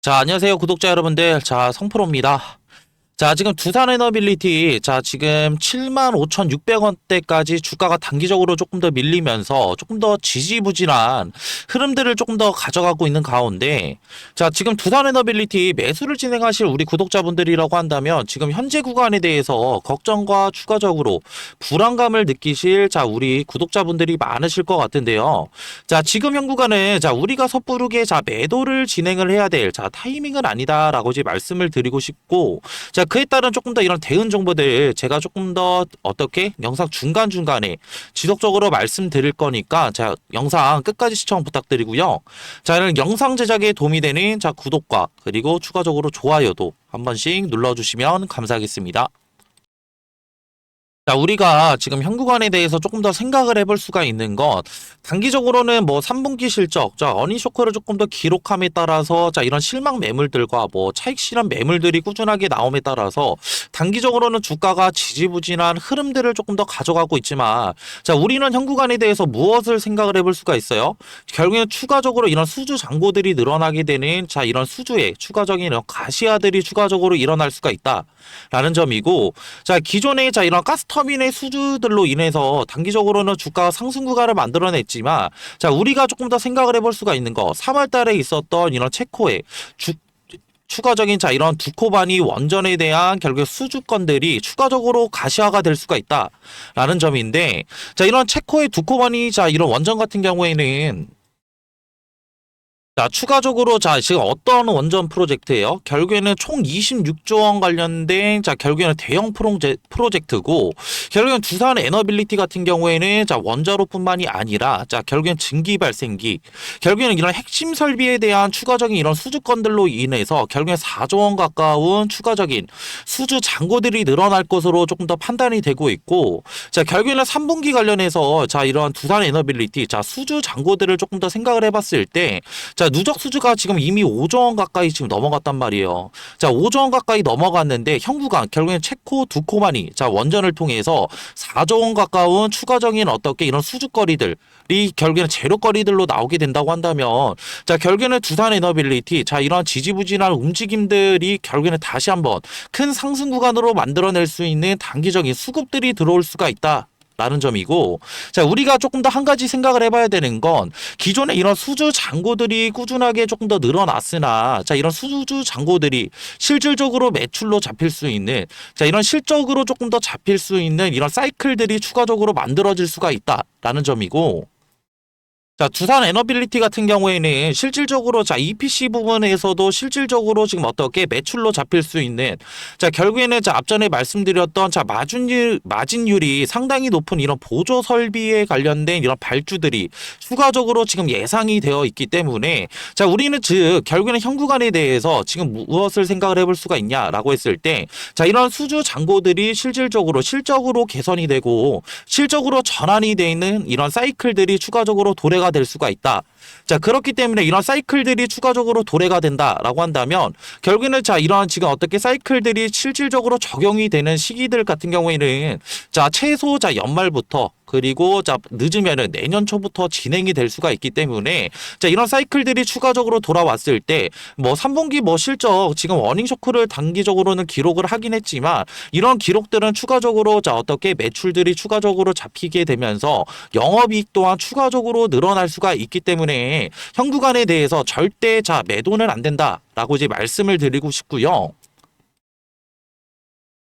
자, 안녕하세요, 구독자 여러분들. 자, 성프로입니다. 자, 지금 두산 에너빌리티, 자, 지금 75,600원대까지 주가가 단기적으로 조금 더 밀리면서 조금 더 지지부진한 흐름들을 조금 더 가져가고 있는 가운데, 자, 지금 두산 에너빌리티 매수를 진행하실 우리 구독자분들이라고 한다면 지금 현재 구간에 대해서 걱정과 추가적으로 불안감을 느끼실, 자, 우리 구독자분들이 많으실 것 같은데요. 자, 지금 현 구간은, 자, 우리가 섣부르게, 자, 매도를 진행을 해야 될, 자, 타이밍은 아니다라고 이제 말씀을 드리고 싶고, 자, 그에 따른 조금 더 이런 대응 정보들 제가 조금 더 어떻게 영상 중간중간에 지속적으로 말씀드릴 거니까 자, 영상 끝까지 시청 부탁드리고요. 자, 이런 영상 제작에 도움이 되는 자, 구독과 그리고 추가적으로 좋아요도 한 번씩 눌러주시면 감사하겠습니다. 자, 우리가 지금 현 구간에 대해서 조금 더 생각을 해볼 수가 있는 건 단기적으로는 뭐 3분기 실적, 자, 어닝 쇼크를 조금 더 기록함에 따라서 자, 이런 실망 매물들과 뭐 차익 실현 매물들이 꾸준하게 나옴에 따라서 단기적으로는 주가가 지지부진한 흐름들을 조금 더 가져가고 있지만 자, 우리는 현 구간에 대해서 무엇을 생각을 해볼 수가 있어요? 결국에는 추가적으로 이런 수주 잔고들이 늘어나게 되는 자, 이런 수주의 추가적인 이런 가시화들이 추가적으로 일어날 수가 있다라는 점이고 자, 기존의 자, 이런 가스터빈의 수주들로 인해서 단기적으로는 주가 상승 구간을 만들어냈지만 자, 우리가 조금 더 생각을 해볼 수가 있는 거 3월 달에 있었던 이런 체코의 추가적인 자, 이런 두코바니 원전에 대한 결국 수주권들이 추가적으로 가시화가 될 수가 있다라는 점인데 자, 이런 체코의 두코바니 자, 이런 원전 같은 경우에는 자, 추가적으로 자, 지금 어떤 원전 프로젝트예요? 결국에는 총 26조 원 관련된 자, 결국에는 대형 프로젝트고 결국에는 두산 에너빌리티 같은 경우에는 자, 원자로뿐만이 아니라 자, 결국엔 증기 발생기 결국에는 이런 핵심 설비에 대한 추가적인 이런 수주권들로 인해서 결국엔 4조 원 가까운 추가적인 수주 잔고들이 늘어날 것으로 조금 더 판단이 되고 있고 자, 결국에는 3분기 관련해서 자, 이런 두산 에너빌리티 자, 수주 잔고들을 조금 더 생각을 해봤을 때 자, 누적 수주가 지금 이미 5조 원 가까이 지금 넘어갔단 말이에요. 자, 5조 원 가까이 넘어갔는데 현 구간 결국엔 체코 두코마니 자, 원전을 통해서 4조 원 가까운 추가적인 어떻게 이런 수주거리들이 결국에는 재료거리들로 나오게 된다고 한다면 자, 결국에는 두산 에너빌리티 자, 이런 지지부진한 움직임들이 결국에는 다시 한번 큰 상승 구간으로 만들어낼 수 있는 단기적인 수급들이 들어올 수가 있다. 라는 점이고 자, 우리가 조금 더 한 가지 생각을 해봐야 되는 건 기존에 이런 수주 잔고들이 꾸준하게 조금 더 늘어났으나 자, 이런 수주 잔고들이 실질적으로 매출로 잡힐 수 있는 자, 이런 실적으로 조금 더 잡힐 수 있는 이런 사이클들이 추가적으로 만들어질 수가 있다라는 점이고 자, 두산 에너빌리티 같은 경우에는 실질적으로 자, EPC 부분에서도 실질적으로 지금 어떻게 매출로 잡힐 수 있는 자, 결국에는 자, 앞전에 말씀드렸던 자, 마진율이 상당히 높은 이런 보조 설비에 관련된 이런 발주들이 추가적으로 지금 예상이 되어 있기 때문에 자, 우리는 즉 결국에는 현 구간에 대해서 지금 무엇을 생각을 해볼 수가 있냐라고 했을 때 자, 이런 수주 잔고들이 실질적으로 실적으로 개선이 되고 실적으로 전환이 되어 있는 이런 사이클들이 추가적으로 도래가 될 수가 있다. 자, 그렇기 때문에 이런 사이클들이 추가적으로 도래가 된다라고 한다면 결국에는 자, 이러한 지금 어떻게 사이클들이 실질적으로 적용이 되는 시기들 같은 경우에는 자, 최소 자, 연말부터 그리고 자, 늦으면은 내년 초부터 진행이 될 수가 있기 때문에 자, 이런 사이클들이 추가적으로 돌아왔을 때 뭐 3분기 뭐 실적 지금 어닝 쇼크를 단기적으로는 기록을 하긴 했지만 이런 기록들은 추가적으로 자, 어떻게 매출들이 추가적으로 잡히게 되면서 영업이익 또한 추가적으로 늘어날 수가 있기 때문에 현 구간에 대해서 절대 자, 매도는 안 된다라고 이제 말씀을 드리고 싶고요.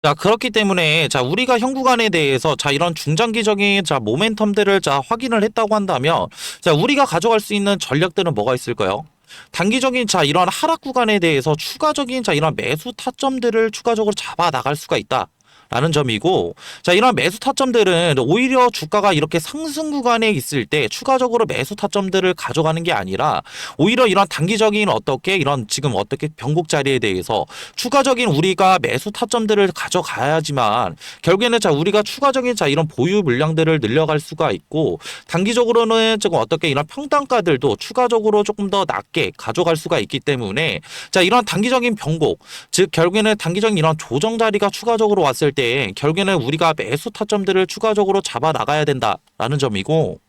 자, 그렇기 때문에 자, 우리가 현 구간에 대해서 자, 이런 중장기적인 자, 모멘텀들을 자, 확인을 했다고 한다면 자, 우리가 가져갈 수 있는 전략들은 뭐가 있을까요? 단기적인 자, 이런 하락 구간에 대해서 추가적인 자, 이런 매수 타점들을 추가적으로 잡아 나갈 수가 있다. 라는 점이고 자, 이런 매수 타점들은 오히려 주가가 이렇게 상승 구간에 있을 때 추가적으로 매수 타점들을 가져가는 게 아니라 오히려 이런 단기적인 어떻게 이런 지금 어떻게 변곡 자리에 대해서 추가적인 우리가 매수 타점들을 가져가야지만 결국에는 자, 우리가 추가적인 자, 이런 보유 물량들을 늘려갈 수가 있고 단기적으로는 지금 어떻게 이런 평단가들도 추가적으로 조금 더 낮게 가져갈 수가 있기 때문에 자, 이런 단기적인 변곡 즉 결국에는 단기적인 이런 조정 자리가 추가적으로 왔을 때 결국에는 우리가 매수 타점들을 추가적으로 잡아 나가야 된다라는 점이고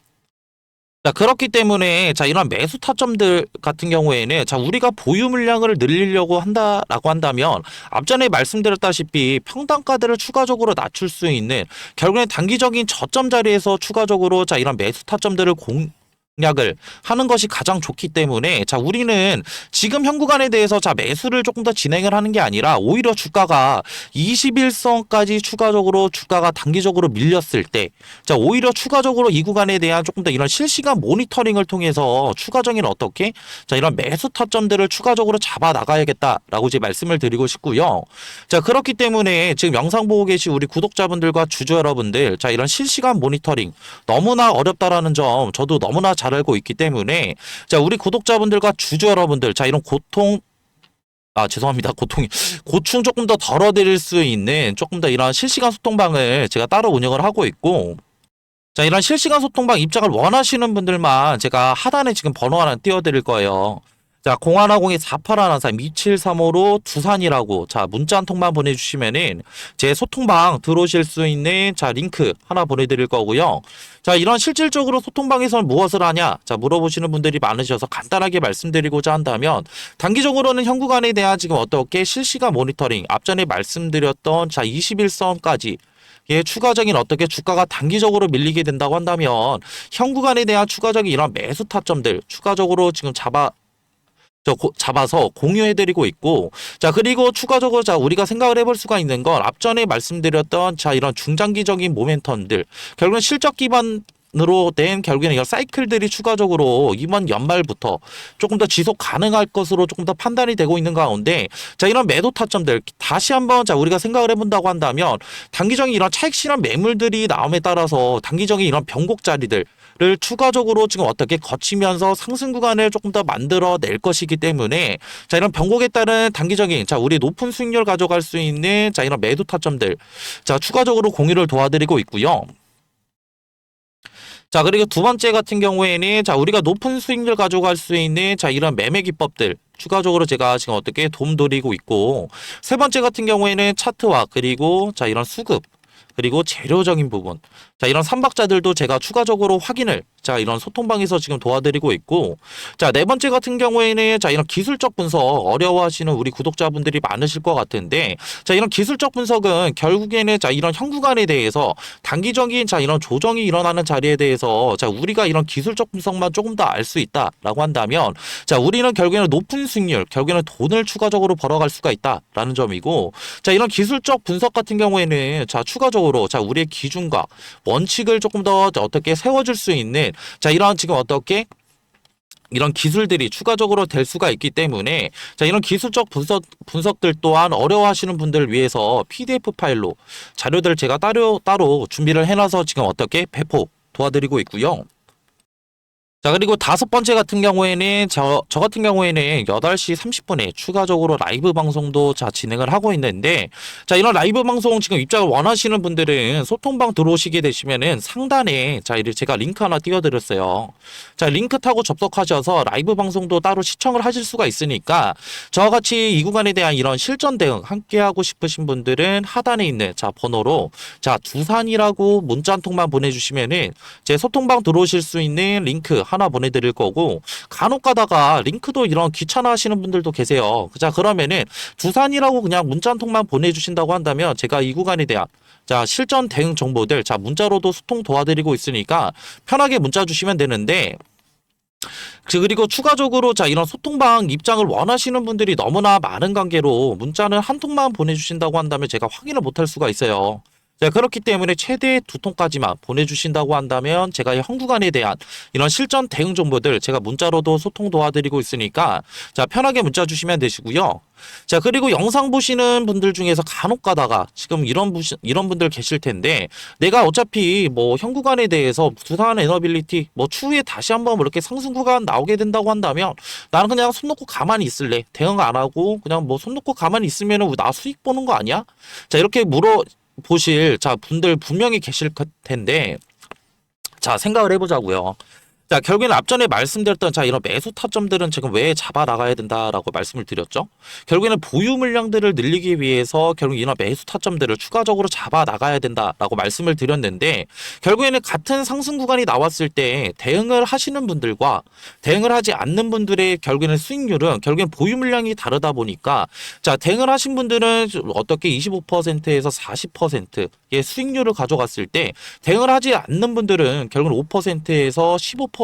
자, 그렇기 때문에, 자, 이런 매수 타점들 같은 경우에는, 자, 우리가 보유 물량을 늘리려고 한다라고 한다면, 앞전에 말씀드렸다시피 평단가들을 추가적으로 낮출 수 있는, 결국엔 단기적인 저점 자리에서 추가적으로, 자, 이런 매수 타점들을 공략을 하는 것이 가장 좋기 때문에, 자, 우리는 지금 현 구간에 대해서, 자, 매수를 조금 더 진행을 하는 게 아니라, 오히려 주가가 21선까지 추가적으로 주가가 단기적으로 밀렸을 때, 자, 오히려 추가적으로 이 구간에 대한 조금 더 이런 실시간 모니터링을 통해서 추가적인 어떻게, 자, 이런 매수 타점들을 추가적으로 잡아 나가야겠다라고 이제 말씀을 드리고 싶고요. 자, 그렇기 때문에 지금 영상 보고 계신 우리 구독자분들과 주주 여러분들, 자, 이런 실시간 모니터링 너무나 어렵다라는 점 저도 너무나 잘 알고 있기 때문에, 자, 우리 구독자분들과 주주 여러분들, 자, 이런 죄송합니다. 고충 조금 더 덜어드릴 수 있는 조금 더 이런 실시간 소통방을 제가 따로 운영을 하고 있고, 자, 이런 실시간 소통방 입장을 원하시는 분들만 제가 하단에 지금 번호 하나 띄워드릴 거예요. 자, 0150-4813-2735로 두산이라고, 자, 문자 한 통만 보내주시면은 제 소통방 들어오실 수 있는, 자, 링크 하나 보내드릴 거고요. 자, 이런 실질적으로 소통방에서는 무엇을 하냐? 자, 물어보시는 분들이 많으셔서 간단하게 말씀드리고자 한다면, 단기적으로는 현 구간에 대한 지금 어떻게 실시간 모니터링, 앞전에 말씀드렸던, 자, 21선까지 예, 추가적인 어떻게 주가가 단기적으로 밀리게 된다고 한다면, 현 구간에 대한 추가적인 이런 매수 타점들 추가적으로 지금 잡아서 공유해드리고 있고, 자, 그리고 추가적으로, 자, 우리가 생각을 해볼 수가 있는 건 앞전에 말씀드렸던, 자, 이런 중장기적인 모멘텀들, 결국은 실적 기반으로 된 결국에는 이런 사이클들이 추가적으로 이번 연말부터 조금 더 지속 가능할 것으로 조금 더 판단이 되고 있는 가운데, 자, 이런 매도 타점들 다시 한번, 자, 우리가 생각을 해본다고 한다면, 단기적인 이런 차익 실현 매물들이 나옴에 따라서 단기적인 이런 변곡 자리들 를 추가적으로 지금 어떻게 거치면서 상승 구간을 조금 더 만들어낼 것이기 때문에, 자, 이런 변곡에 따른 단기적인, 자, 우리 높은 수익률 가져갈 수 있는, 자, 이런 매도 타점들, 자, 추가적으로 공유를 도와드리고 있고요. 자, 그리고 두 번째 같은 경우에는, 자, 우리가 높은 수익률 가져갈 수 있는, 자, 이런 매매 기법들 추가적으로 제가 지금 어떻게 도움드리고 있고, 세 번째 같은 경우에는 차트와, 그리고, 자, 이런 수급, 그리고 재료적인 부분, 자, 이런 삼박자들도 제가 추가적으로 확인을, 자, 이런 소통방에서 지금 도와드리고 있고, 자, 네 번째 같은 경우에는, 자, 이런 기술적 분석 어려워하시는 우리 구독자분들이 많으실 것 같은데, 자, 이런 기술적 분석은 결국에는, 자, 이런 현 구간에 대해서 단기적인, 자, 이런 조정이 일어나는 자리에 대해서, 자, 우리가 이런 기술적 분석만 조금 더 알 수 있다라고 한다면, 자, 우리는 결국에는 높은 수익률, 결국에는 돈을 추가적으로 벌어갈 수가 있다라는 점이고, 자, 이런 기술적 분석 같은 경우에는, 자, 추가적으로, 자, 우리의 기준과 원칙을 조금 더 어떻게 세워줄 수 있는, 자, 이런 지금 어떻게 이런 기술들이 추가적으로 될 수가 있기 때문에, 자, 이런 기술적 분석들 또한 어려워하시는 분들을 위해서 PDF 파일로 자료들 제가 따로 준비를 해놔서 지금 어떻게 배포 도와드리고 있고요. 자, 그리고 다섯 번째 같은 경우에는 저 같은 경우에는 8시 30분에 추가적으로 라이브 방송도 자 진행을 하고 있는데, 자, 이런 라이브 방송 지금 입장을 원하시는 분들은 소통방 들어오시게 되시면은 상단에, 자, 이렇게 제가 링크 하나 띄워드렸어요. 자, 링크 타고 접속하셔서 라이브 방송도 따로 시청을 하실 수가 있으니까, 저와 같이 이 구간에 대한 이런 실전 대응 함께 하고 싶으신 분들은 하단에 있는, 자, 번호로, 자, 두산이라고 문자 한 통만 보내주시면은 제 소통방 들어오실 수 있는 링크 하나 보내드릴 거고, 간혹 가다가 링크도 이런 귀찮아 하시는 분들도 계세요. 자, 그러면은 두산이라고 그냥 문자 한 통만 보내주신다고 한다면 제가 이 구간에 대한, 자, 실전 대응 정보들, 자, 문자로도 소통 도와드리고 있으니까 편하게 문자 주시면 되는데, 그리고 추가적으로, 자, 이런 소통방 입장을 원하시는 분들이 너무나 많은 관계로 문자는 한 통만 보내주신다고 한다면 제가 확인을 못할 수가 있어요. 자, 그렇기 때문에 최대 2통까지만 보내주신다고 한다면 제가 이 현 구간에 대한 이런 실전 대응 정보들 제가 문자로도 소통 도와드리고 있으니까, 자, 편하게 문자 주시면 되시고요. 자, 그리고 영상 보시는 분들 중에서 간혹 가다가 지금 이런 분들 계실 텐데, 내가 어차피 뭐 현 구간에 대해서 두산 에너빌리티 뭐 추후에 다시 한번 뭐 이렇게 상승 구간 나오게 된다고 한다면 나는 그냥 손 놓고 가만히 있을래, 대응 안 하고 그냥 뭐 손 놓고 가만히 있으면은 나 수익 보는 거 아니야? 자, 이렇게 보실, 자, 분들 분명히 계실 텐데, 자, 생각을 해보자고요. 자, 결국에는 앞전에 말씀드렸던 자, 이런 매수 타점들은 지금 왜 잡아 나가야 된다라고 말씀을 드렸죠. 결국에는 보유 물량들을 늘리기 위해서 결국 이런 매수 타점들을 추가적으로 잡아 나가야 된다라고 말씀을 드렸는데 결국에는 같은 상승 구간이 나왔을 때 대응을 하시는 분들과 대응을 하지 않는 분들의 결국에는 수익률은 결국엔 보유 물량이 다르다 보니까 자, 대응을 하신 분들은 어떻게 25%에서 40%의 수익률을 가져갔을 때 대응을 하지 않는 분들은 결국은 5%에서 15%의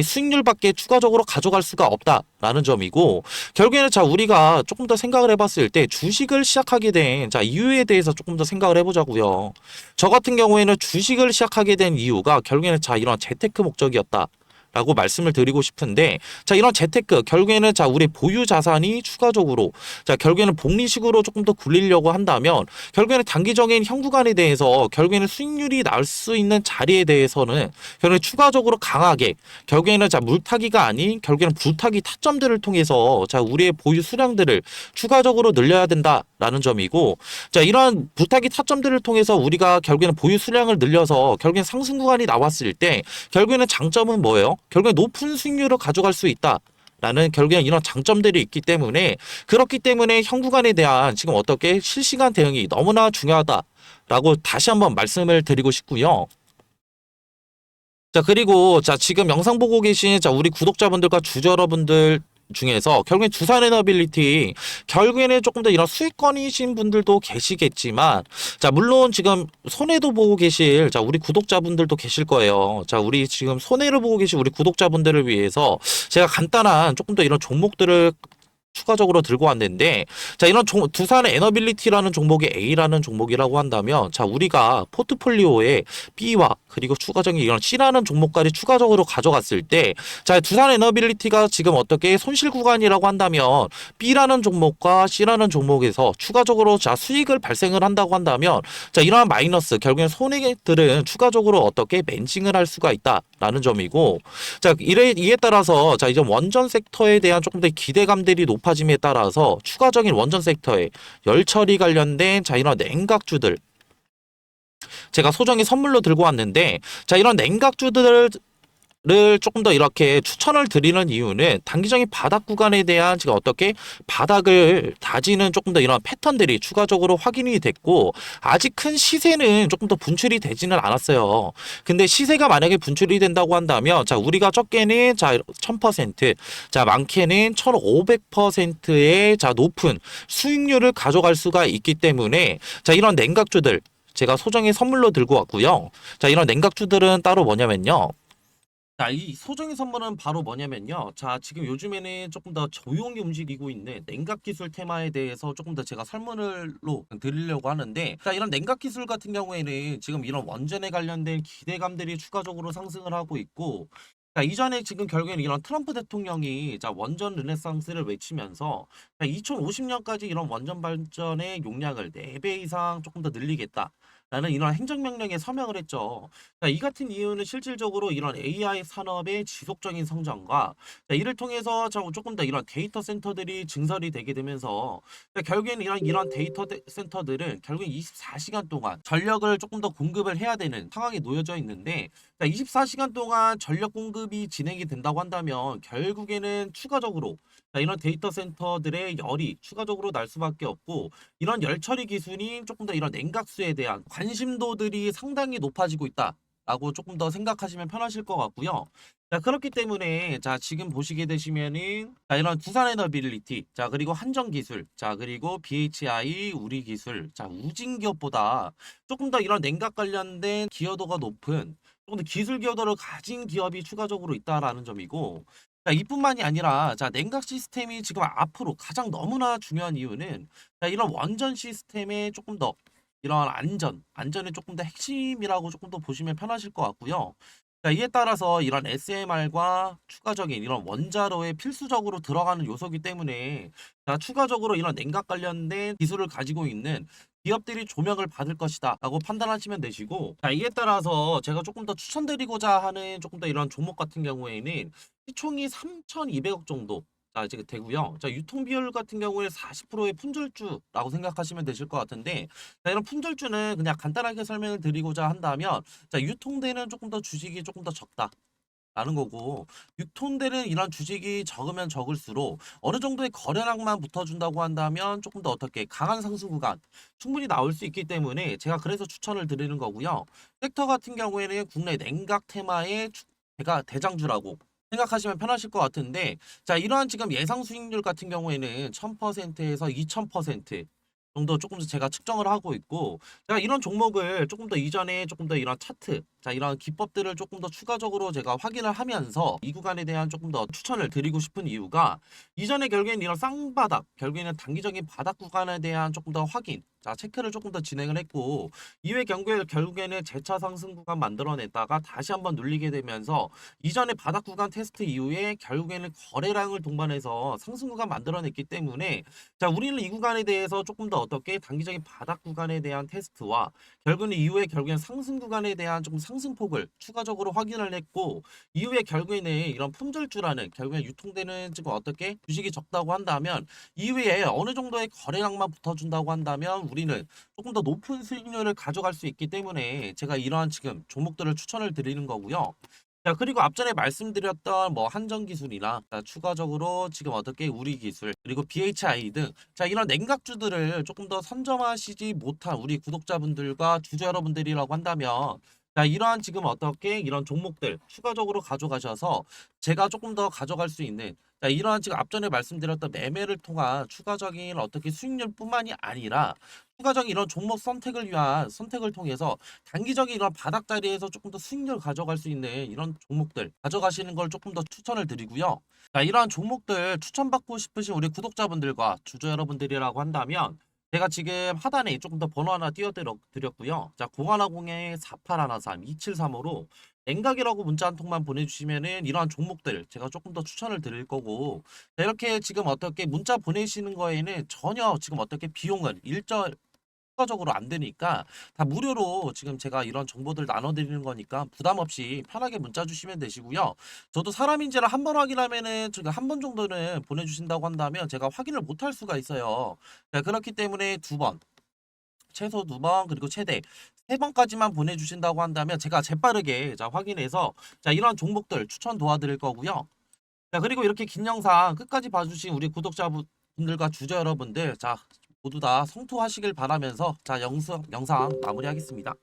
수익률밖에 추가적으로 가져갈 수가 없다라는 점이고 결국에는 자 우리가 조금 더 생각을 해봤을 때 주식을 시작하게 된 자 이유에 대해서 조금 더 생각을 해보자고요. 저 같은 경우에는 주식을 시작하게 된 이유가 결국에는 자 이런 재테크 목적이었다. 라고 말씀을 드리고 싶은데 자 이런 재테크 결국에는 자 우리 보유 자산이 추가적으로 자 결국에는 복리식으로 조금 더 굴리려고 한다면 결국에는 단기적인 현구간에 대해서 결국에는 수익률이 날 수 있는 자리에 대해서는 결국에 추가적으로 강하게 결국에는 자 물타기가 아닌 결국에는 불타기 타점들을 통해서 자 우리의 보유 수량들을 추가적으로 늘려야 된다라는 점이고 자 이러한 불타기 타점들을 통해서 우리가 결국에는 보유 수량을 늘려서 결국엔 상승 구간이 나왔을 때 결국에는 장점은 뭐예요? 결국에 높은 수익률을 가져갈 수 있다. 라는 결국엔 이런 장점들이 있기 때문에 그렇기 때문에 현 구간에 대한 지금 어떻게 실시간 대응이 너무나 중요하다라고 다시 한번 말씀을 드리고 싶고요. 자, 그리고 자, 지금 영상 보고 계신 자, 우리 구독자분들과 주주 여러분들 중에서 결국엔 두산 에너빌리티 결국에는 조금 더 이런 수익권이신 분들도 계시겠지만 자 물론 지금 손해도 보고 계실 자 우리 구독자분들도 계실 거예요. 자 우리 지금 손해를 보고 계신 우리 구독자분들을 위해서 제가 간단한 조금 더 이런 종목들을 추가적으로 들고 왔는데 자 이런 두산 에너빌리티라는 종목이 A라는 종목이라고 한다면 자 우리가 포트폴리오에 B와 그리고 추가적인 이런 C라는 종목까지 추가적으로 가져갔을 때 자 두산 에너빌리티가 지금 어떻게 손실 구간이라고 한다면 B라는 종목과 C라는 종목에서 추가적으로 자 수익을 발생을 한다고 한다면 자 이러한 마이너스 결국엔 손해들은 추가적으로 어떻게 멘징을 할 수가 있다라는 점이고 자 이에 따라서 자 이제 원전 섹터에 대한 조금 더 기대감들이 높아짐에 따라서 추가적인 원전 섹터에 열 처리 관련된 자 이런 냉각주들 제가 소정의 선물로 들고 왔는데 자 이런 냉각주들을 조금 더 이렇게 추천을 드리는 이유는 단기적인 바닥 구간에 대한 지금 어떻게 바닥을 다지는 조금 더 이런 패턴들이 추가적으로 확인이 됐고 아직 큰 시세는 조금 더 분출이 되지는 않았어요. 근데 시세가 만약에 분출이 된다고 한다면 자 우리가 적게는 자 1000%, 자 많게는 1500%의 자 높은 수익률을 가져갈 수가 있기 때문에 자 이런 냉각주들 제가 소정의 선물로 들고 왔고요. 자 이런 냉각주들은 따로 뭐냐면요. 자, 이 소정의 선물은 바로 뭐냐면요. 자, 지금 요즘에는 조금 더 조용히 움직이고 있는 냉각 기술 테마에 대해서 조금 더 제가 설문을로 드리려고 하는데, 자, 이런 냉각 기술 같은 경우에는 지금 이런 원전에 관련된 기대감들이 추가적으로 상승을 하고 있고, 자, 이전에 지금 결국에는 이런 트럼프 대통령이 자, 원전 르네상스를 외치면서 2050년까지 이런 원전 발전의 용량을 4배 이상 조금 더 늘리겠다. 라는 이런 행정명령에 서명을 했죠. 자, 이 같은 이유는 실질적으로 이런 AI 산업의 지속적인 성장과 자, 이를 통해서 조금 더 이런 데이터 센터들이 증설이 되게 되면서 자, 결국에는 이런 데이터 센터들은 결국엔 24시간 동안 전력을 조금 더 공급을 해야 되는 상황에 놓여져 있는데 자, 24시간 동안 전력 공급이 진행이 된다고 한다면 결국에는 추가적으로 자, 이런 데이터 센터들의 열이 추가적으로 날 수밖에 없고 이런 열 처리 기술이 조금 더 이런 냉각수에 대한 관심도들이 상당히 높아지고 있다. 라고 조금 더 생각하시면 편하실 것 같고요. 자, 그렇기 때문에 자, 지금 보시게 되시면은 자, 이런 두산에너빌리티, 자, 그리고 한전기술, 자, 그리고 BHI 우리기술, 자, 우진기업보다 조금 더 이런 냉각 관련된 기여도가 높은 조금 더 기술 기여도를 가진 기업이 추가적으로 있다라는 점이고 자, 이뿐만이 아니라 자, 냉각 시스템이 지금 앞으로 가장 너무나 중요한 이유는 자, 이런 원전 시스템에 조금 더 이런 안전이 조금 더 핵심이라고 조금 더 보시면 편하실 것 같고요. 자, 이에 따라서 이런 SMR과 추가적인 이런 원자로에 필수적으로 들어가는 요소이기 때문에 자, 추가적으로 이런 냉각 관련된 기술을 가지고 있는 기업들이 조명을 받을 것이다 라고 판단하시면 되시고 자, 이에 따라서 제가 조금 더 추천드리고자 하는 조금 더 이런 종목 같은 경우에는 시총이 3,200억 정도 자, 이제 되고요. 자, 유통 비율 같은 경우에 40%의 품절주라고 생각하시면 되실 것 같은데 자, 이런 품절주는 그냥 간단하게 설명을 드리고자 한다면 자, 유통되는 조금 더 주식이 조금 더 적다. 라는 거고, 유통되는 이런 주식이 적으면 적을수록 어느 정도의 거래량만 붙어준다고 한다면 조금 더 어떻게 강한 상승 구간 충분히 나올 수 있기 때문에 제가 그래서 추천을 드리는 거고요. 섹터 같은 경우에는 국내 냉각 테마의 제가 대장주라고 생각하시면 편하실 것 같은데, 자, 이러한 지금 예상 수익률 같은 경우에는 1000%에서 2000% 정도 조금 더 제가 측정을 하고 있고, 제가 이런 종목을 조금 더 이전에 조금 더 이런 차트, 자, 이런 기법들을 조금 더 추가적으로 제가 확인을 하면서 이 구간에 대한 조금 더 추천을 드리고 싶은 이유가, 이전에 결국엔 이런 쌍바닥, 결국에는 단기적인 바닥 구간에 대한 조금 더 확인, 자, 체크를 조금 더 진행을 했고, 이후에 경우에 결국에는 재차 상승 구간 만들어냈다가 다시 한번 눌리게 되면서 이전에 바닥 구간 테스트 이후에 결국에는 거래량을 동반해서 상승 구간 만들어냈기 때문에, 자, 우리는 이 구간에 대해서 조금 더 어떻게 단기적인 바닥 구간에 대한 테스트와 결국은 이후에 결국엔 상승 구간에 대한 조금 상승폭을 추가적으로 확인을 했고, 이후에 결국에는 이런 품절주라는 결국엔 유통되는 지금 어떻게 주식이 적다고 한다면, 이후에 어느 정도의 거래량만 붙어준다고 한다면 우리는 조금 더 높은 수익률을 가져갈 수 있기 때문에 제가 이러한 지금 종목들을 추천을 드리는 거고요. 자, 그리고 앞전에 말씀드렸던 뭐 한정 기술이나, 자, 추가적으로 지금 어떻게 우리 기술 그리고 BHI 등, 자, 이런 냉각주들을 조금 더 선점하시지 못한 우리 구독자분들과 주주 여러분들이라고 한다면, 자, 이러한 지금 어떻게 이런 종목들 추가적으로 가져가셔서 제가 조금 더 가져갈 수 있는, 자, 이러한 지금 앞전에 말씀드렸던 매매를 통한 추가적인 어떻게 수익률뿐만이 아니라 추가적인 이런 종목 선택을 위한 선택을 통해서 단기적인 이런 바닥 자리에서 조금 더 수익률 가져갈 수 있는 이런 종목들 가져가시는 걸 조금 더 추천을 드리고요. 자, 이러한 종목들 추천받고 싶으신 우리 구독자분들과 주주 여러분들이라고 한다면, 제가 지금 하단에 조금 더 번호 하나 띄워드렸고요. 자, 0110-4813-2735로 냉각이라고 문자 한 통만 보내주시면은 이러한 종목들 제가 조금 더 추천을 드릴 거고, 자, 이렇게 지금 어떻게 문자 보내시는 거에는 전혀 지금 어떻게 비용은 일절 추가적으로 안 되니까 다 무료로 지금 제가 이런 정보들 나눠드리는 거니까 부담 없이 편하게 문자 주시면 되시고요. 저도 사람인지를 한 번 확인하면은 제가 한 번 정도는 보내주신다고 한다면 제가 확인을 못 할 수가 있어요. 자, 그렇기 때문에 두 번, 최소 두 번, 그리고 최대 세 번까지만 보내주신다고 한다면 제가 재빠르게 자 확인해서 자 이런 종목들 추천 도와드릴 거고요. 자, 그리고 이렇게 긴 영상 끝까지 봐주신 우리 구독자분들과 주주 여러분들, 자, 모두 다 성투하시길 바라면서 자 영상 마무리하겠습니다.